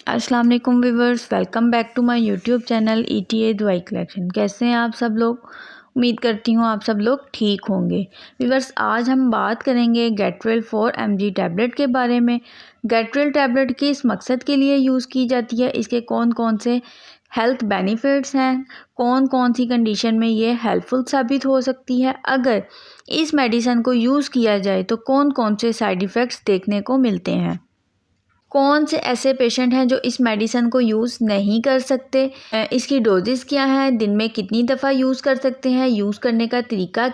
अस्सलाम वालेकुम viewers, welcome back to my YouTube channel ETA दवाई कलेक्शन। कैसे हैं आप सब लोग? उम्मीद करती हूँ आप सब लोग ठीक होंगे। व्यूवर्स, आज हम बात करेंगे गेटवेल 4 mg टैबलेट के बारे में। गेटवेल टैबलेट किस मकसद के लिए यूज़ की जाती है, इसके कौन कौन से हेल्थ बेनिफिट्स हैं, कौन कौन सी कंडीशन में ये हेल्पफुल साबित हो सकती है, अगर इस मेडिसिन को यूज़ किया जाए तो कौन कौन से साइड इफ़ेक्ट्स देखने को मिलते हैं, कौन से ऐसे पेशेंट हैं जो इस मेडिसिन को यूज़ नहीं कर सकते, इसकी डोजेस क्या है, दिन में कितनी दफ़ा यूज़ कर सकते हैं, यूज़ करने का तरीका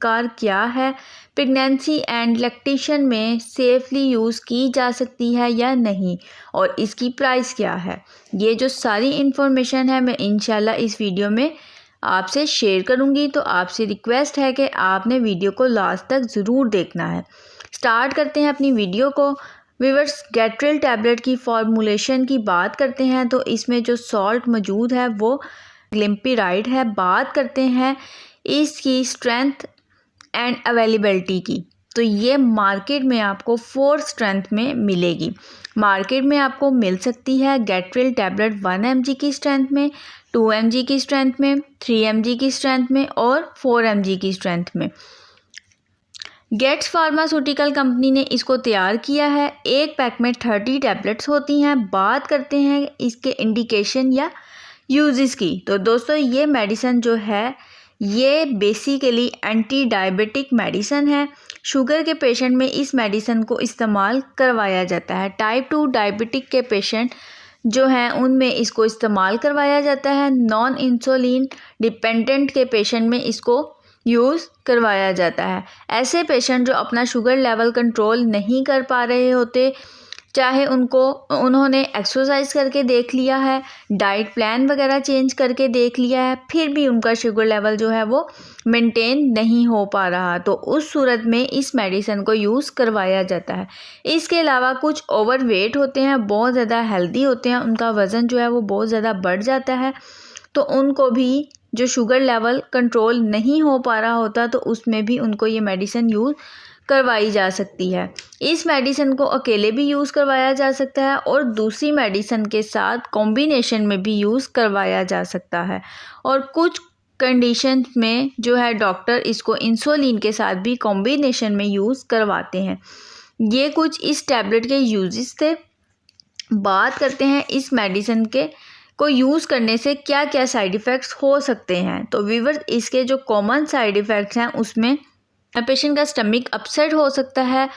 कार क्या है, प्रेगनेंसी एंड लैक्टेशन में सेफली यूज़ की जा सकती है या नहीं, और इसकी प्राइस क्या है। ये जो सारी इन्फॉर्मेशन है मैं इंशाल्लाह इस वीडियो में आपसे शेयर करूँगी। तो आपसे रिक्वेस्ट है कि आपने वीडियो को लास्ट तक ज़रूर देखना है। स्टार्ट करते हैं अपनी वीडियो को। व्यूअर्स, गेटवेल टैबलेट की फॉर्मूलेशन की बात करते हैं तो इसमें जो सॉल्ट मौजूद है वो ग्लिम्पिराइड है। बात करते हैं इसकी स्ट्रेंथ एंड अवेलेबिलिटी की, तो ये मार्केट में आपको 4 स्ट्रेंथ में मिलेगी। मार्केट में आपको मिल सकती है गेटवेल टैबलेट 1 mg की स्ट्रेंथ में, 2 mg की स्ट्रेंथ में, 3 mg की स्ट्रेंथ में और 4 mg की स्ट्रेंथ में। गेट्स फार्मास्यूटिकल कंपनी ने इसको तैयार किया है। एक पैक में 30 टैबलेट्स होती हैं। बात करते हैं इसके इंडिकेशन या यूजेस की, तो दोस्तों ये मेडिसिन जो है ये बेसिकली एंटी डायबिटिक मेडिसिन है। शुगर के पेशेंट में इस मेडिसिन को इस्तेमाल करवाया जाता है। टाइप 2 डायबिटिक के पेशेंट जो हैं उनमें इसको इस्तेमाल करवाया जाता है। नॉन इंसुलिन डिपेंडेंट के पेशेंट में इसको यूज़ करवाया जाता है। ऐसे पेशेंट जो अपना शुगर लेवल कंट्रोल नहीं कर पा रहे होते, चाहे उन्होंने एक्सरसाइज करके देख लिया है, डाइट प्लान वगैरह चेंज करके देख लिया है, फिर भी उनका शुगर लेवल जो है वो मेंटेन नहीं हो पा रहा, तो उस सूरत में इस मेडिसिन को यूज़ करवाया जाता है। इसके अलावा कुछ ओवरवेट होते हैं, बहुत ज़्यादा हेल्दी होते हैं, उनका वज़न जो है वो बहुत ज़्यादा बढ़ जाता है, तो उनको भी जो शुगर लेवल कंट्रोल नहीं हो पा रहा होता तो उसमें भी उनको ये मेडिसिन यूज़ करवाई जा सकती है। इस मेडिसिन को अकेले भी यूज़ करवाया जा सकता है और दूसरी मेडिसिन के साथ कॉम्बिनेशन में भी यूज़ करवाया जा सकता है, और कुछ कंडीशन में जो है डॉक्टर इसको इंसुलिन के साथ भी कॉम्बिनेशन में यूज़ करवाते हैं। ये कुछ इस टैबलेट के यूजेस थे। बात करते हैं इस मेडिसिन के को यूज़ करने से क्या क्या साइड इफ़ेक्ट्स हो सकते हैं। तो व्यूअर्स, इसके जो कॉमन साइड इफ़ेक्ट्स हैं उसमें पेशेंट का स्टमक अपसेट हो सकता है,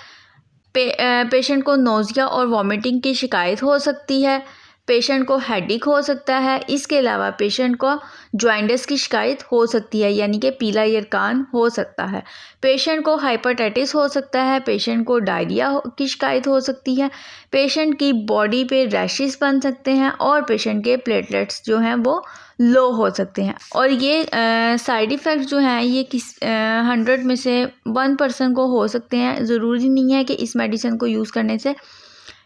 पेशेंट को नोज़िया और वॉमिटिंग की शिकायत हो सकती है, पेशेंट को हेडेक हो सकता है, इसके अलावा पेशेंट को जॉइंटिस की शिकायत हो सकती है, यानी कि पीला यरकान हो सकता है, पेशेंट को हाइपरटाइटिस हो सकता है, पेशेंट को डायरिया की शिकायत हो सकती है, पेशेंट की बॉडी पे रैशेस बन सकते हैं और पेशेंट के प्लेटलेट्स जो हैं वो लो हो सकते हैं। और ये साइड इफ़ेक्ट जो हैं ये 100 में से 1% को हो सकते हैं। ज़रूरी नहीं है कि इस मेडिसिन को यूज़ करने से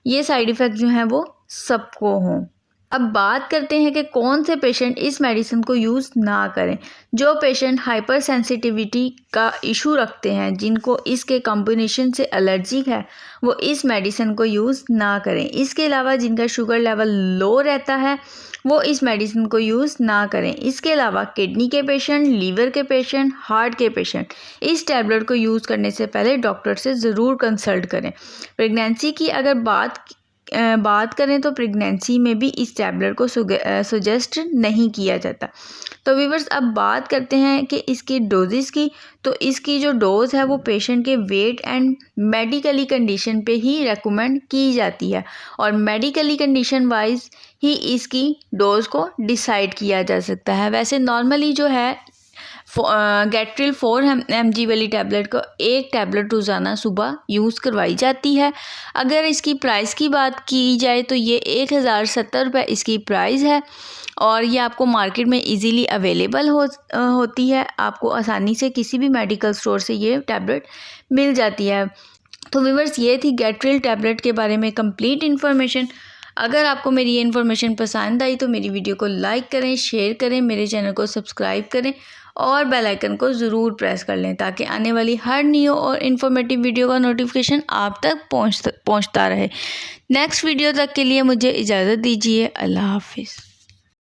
ये साइड इफ़ेक्ट जो हैं वो सबको हों। अब बात करते हैं कि कौन से पेशेंट इस मेडिसिन को यूज़ ना करें। जो पेशेंट हाइपर सेंसिटिविटी का इशू रखते हैं, जिनको इसके कॉम्बिनेशन से एलर्जिक है, वो इस मेडिसिन को यूज़ ना करें। इसके अलावा जिनका शुगर लेवल लो रहता है वो इस मेडिसिन को यूज़ ना करें। इसके अलावा किडनी के पेशेंट, लीवर के पेशेंट, हार्ट के पेशेंट इस टैबलेट को यूज़ करने से पहले डॉक्टर से ज़रूर कंसल्ट करें। प्रेगनेंसी की अगर बात करें तो प्रेगनेंसी में भी इस टैबलेट को सजेस्ट नहीं किया जाता। तो व्यूअर्स, अब बात करते हैं कि इसकी डोजेस की। तो इसकी जो डोज़ है वो पेशेंट के वेट एंड मेडिकली कंडीशन पे ही रेकमेंड की जाती है, और मेडिकली कंडीशन वाइज ही इसकी डोज़ को डिसाइड किया जा सकता है। वैसे नॉर्मली जो है गेटवेल 4 mg वाली टैबलेट को एक टैबलेट रोज़ाना सुबह यूज़ करवाई जाती है। अगर इसकी प्राइस की बात की जाए तो ये 1070 रुपये इसकी प्राइस है, और ये आपको मार्केट में इजीली अवेलेबल होती है। आपको आसानी से किसी भी मेडिकल स्टोर से ये टैबलेट मिल जाती है। तो व्यूअर्स, ये थी गेटवेल टैबलेट के बारे में कंप्लीट इन्फॉर्मेशन। अगर आपको मेरी ये इन्फॉर्मेशन पसंद आई तो मेरी वीडियो को लाइक करें, शेयर करें, मेरे चैनल को सब्सक्राइब करें और बेल आइकन को ज़रूर प्रेस कर लें ताकि आने वाली हर न्यू और इन्फॉर्मेटिव वीडियो का नोटिफिकेशन आप तक पहुंचता रहे। नेक्स्ट वीडियो तक के लिए मुझे इजाज़त दीजिए। अल्लाह हाफिज़।